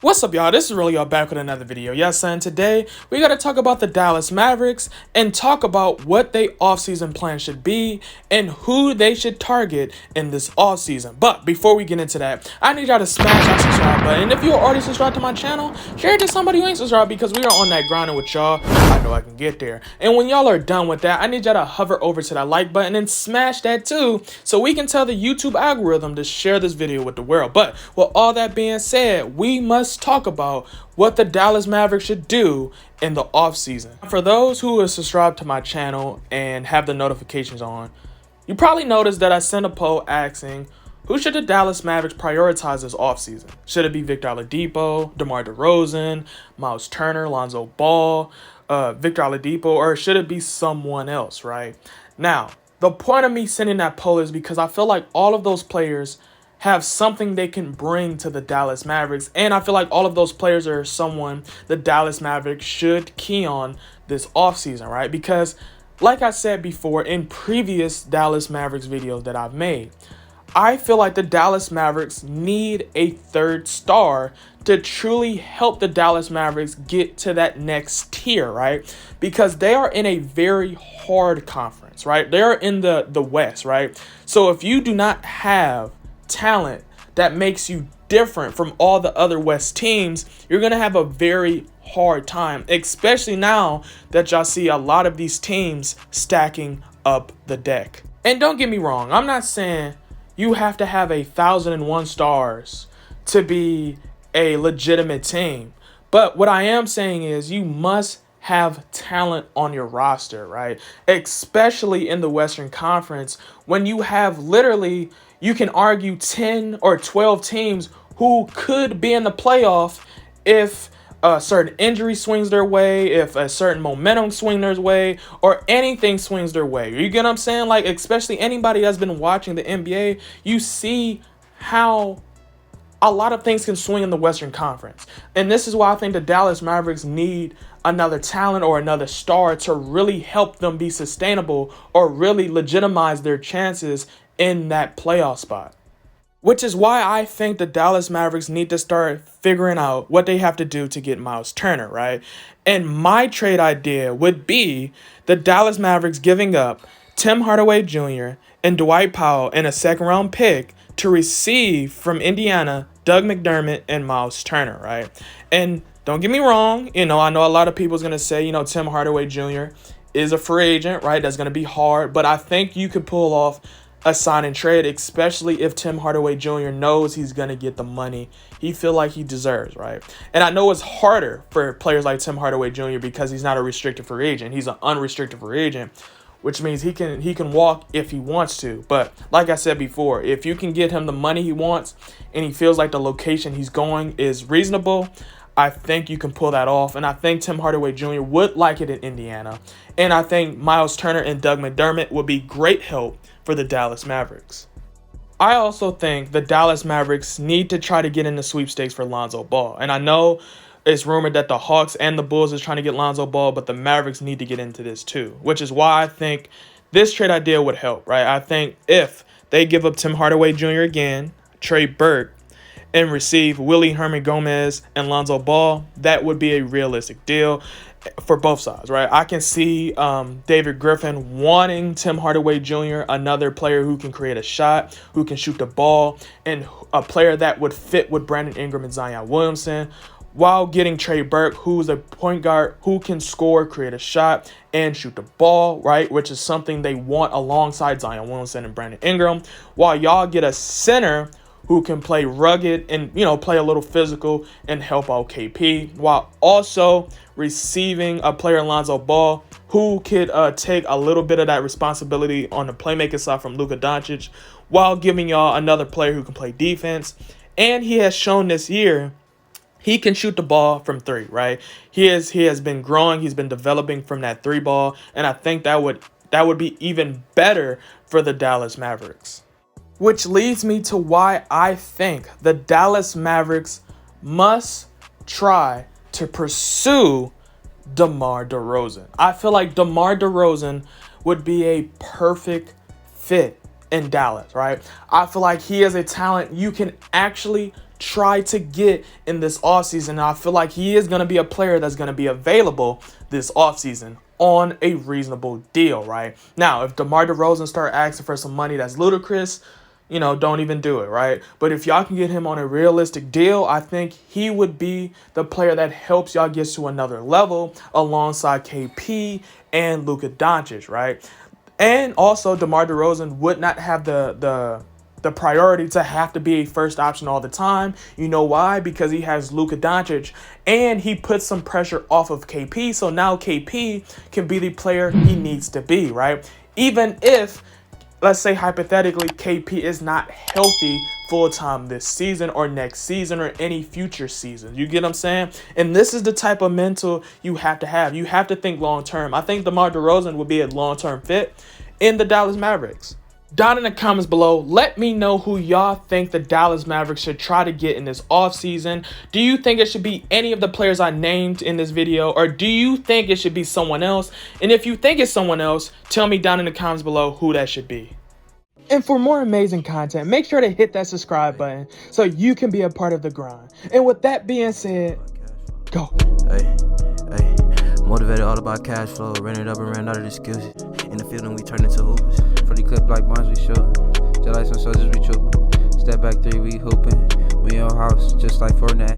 What's up, y'all? This is Relly, y'all, back with another video. Yes, and today we gotta talk about the Dallas Mavericks and talk about what their offseason plan should be and who they should target in this offseason. But before we get into that, I need y'all to smash that subscribe button. And if you're already subscribed to my channel, share it to somebody who ain't subscribed, because we are on that grinding with y'all. I know I can get there. And when y'all are done with that, I need y'all to hover over to that like button and smash that too, so we can tell the YouTube algorithm to share this video with the world. But with all that being said, we must talk about what the Dallas Mavericks should do in the offseason. For those who are subscribed to my channel and have the notifications on, you probably noticed that I sent a poll asking, who should the Dallas Mavericks prioritize this offseason? Should it be Victor Oladipo, DeMar DeRozan, Miles Turner, Lonzo Ball, Victor Oladipo, or should it be someone else, right? Now, the point of me sending that poll is because I feel like all of those players have something they can bring to the Dallas Mavericks, and I feel like all of those players are someone the Dallas Mavericks should key on this offseason, right? Because like I said before in previous Dallas Mavericks videos that I've made, I feel like the Dallas Mavericks need a third star to truly help the Dallas Mavericks get to that next tier, right? Because they are in a very hard conference, right? They are in the West, right? So if you do not have talent that makes you different from all the other West teams, you're going to have a very hard time, especially now that y'all see a lot of these teams stacking up the deck. And don't get me wrong, I'm not saying you have to have 1,001 stars to be a legitimate team. But what I am saying is you must have talent on your roster, right? Especially in the Western Conference, when you have literally, you can argue 10 or 12 teams who could be in the playoff if a certain injury swings their way, if a certain momentum swings their way, or anything swings their way. You get what I'm saying? Like, especially anybody that's been watching the NBA, you see how a lot of things can swing in the Western Conference. And this is why I think the Dallas Mavericks need another talent or another star to really help them be sustainable or really legitimize their chances in that playoff spot. Which is why I think the Dallas Mavericks need to start figuring out what they have to do to get Miles Turner, right? And my trade idea would be the Dallas Mavericks giving up Tim Hardaway Jr. and Dwight Powell and a second-round pick to receive from Indiana Doug McDermott and Miles Turner, right? And don't get me wrong, I know a lot of people's going to say, Tim Hardaway Jr. is a free agent, right? That's going to be hard, but I think you could pull off a sign and trade, especially if Tim Hardaway Jr. knows he's going to get the money he feel like he deserves, right? And I know it's harder for players like Tim Hardaway Jr. because he's not a restricted free agent. He's an unrestricted free agent, which means he can walk if he wants to. But like I said before, if you can get him the money he wants and he feels like the location he's going is reasonable, I think you can pull that off. And I think Tim Hardaway Jr. would like it in Indiana. And I think Miles Turner and Doug McDermott would be great help for the Dallas Mavericks. I also think the Dallas Mavericks need to try to get in the sweepstakes for Lonzo Ball. And I know it's rumored that the Hawks and the Bulls is trying to get Lonzo Ball, but the Mavericks need to get into this too, which is why I think this trade idea would help, right? I think if they give up Tim Hardaway Jr. again, Trey Burke, and receive Willie Herman-Gomez and Lonzo Ball, that would be a realistic deal for both sides, right? I can see David Griffin wanting Tim Hardaway Jr., another player who can create a shot, who can shoot the ball, and a player that would fit with Brandon Ingram and Zion Williamson, while getting Trey Burke, who's a point guard who can score, create a shot, and shoot the ball, right? Which is something they want alongside Zion Williamson and Brandon Ingram, while y'all get a center who can play rugged and, play a little physical and help out KP, while also receiving a player Lonzo Ball who could take a little bit of that responsibility on the playmaking side from Luka Doncic, while giving y'all another player who can play defense. And he has shown this year he can shoot the ball from three, right? He has been growing, he's been developing from that three ball, and I think that would be even better for the Dallas Mavericks. Which leads me to why I think the Dallas Mavericks must try to pursue DeMar DeRozan. I feel like DeMar DeRozan would be a perfect fit in Dallas, right? I feel like he is a talent you can actually try to get in this offseason. I feel like he is going to be a player that's going to be available this offseason on a reasonable deal, right? Now, if DeMar DeRozan start asking for some money that's ludicrous, you know, don't even do it, right? But if y'all can get him on a realistic deal, I think he would be the player that helps y'all get to another level alongside KP and Luka Doncic, right? And also, DeMar DeRozan would not have the priority to have to be a first option all the time. You know why? Because he has Luka Doncic, and he puts some pressure off of KP. So now KP can be the player he needs to be, right? Even if, let's say hypothetically, KP is not healthy full-time this season or next season or any future season. You get what I'm saying? And this is the type of mental you have to have. You have to think long-term. I think DeMar DeRozan would be a long-term fit in the Dallas Mavericks. Down in the comments below, let me know who y'all think the Dallas Mavericks should try to get in this offseason. Do you think it should be any of the players I named in this video, or do you think it should be someone else? And if you think it's someone else, tell me down in the comments below who that should be. And for more amazing content, make sure to hit that subscribe button so you can be a part of the grind. And with that being said, go. Hey. Motivated all about cash flow, ran it up and ran out of excuses. In the field and we turned into hoopers. For the clip like bonds we shoot. Just like some soldiers we trooping. Step back three, we hooping. We on house, just like Fortnite.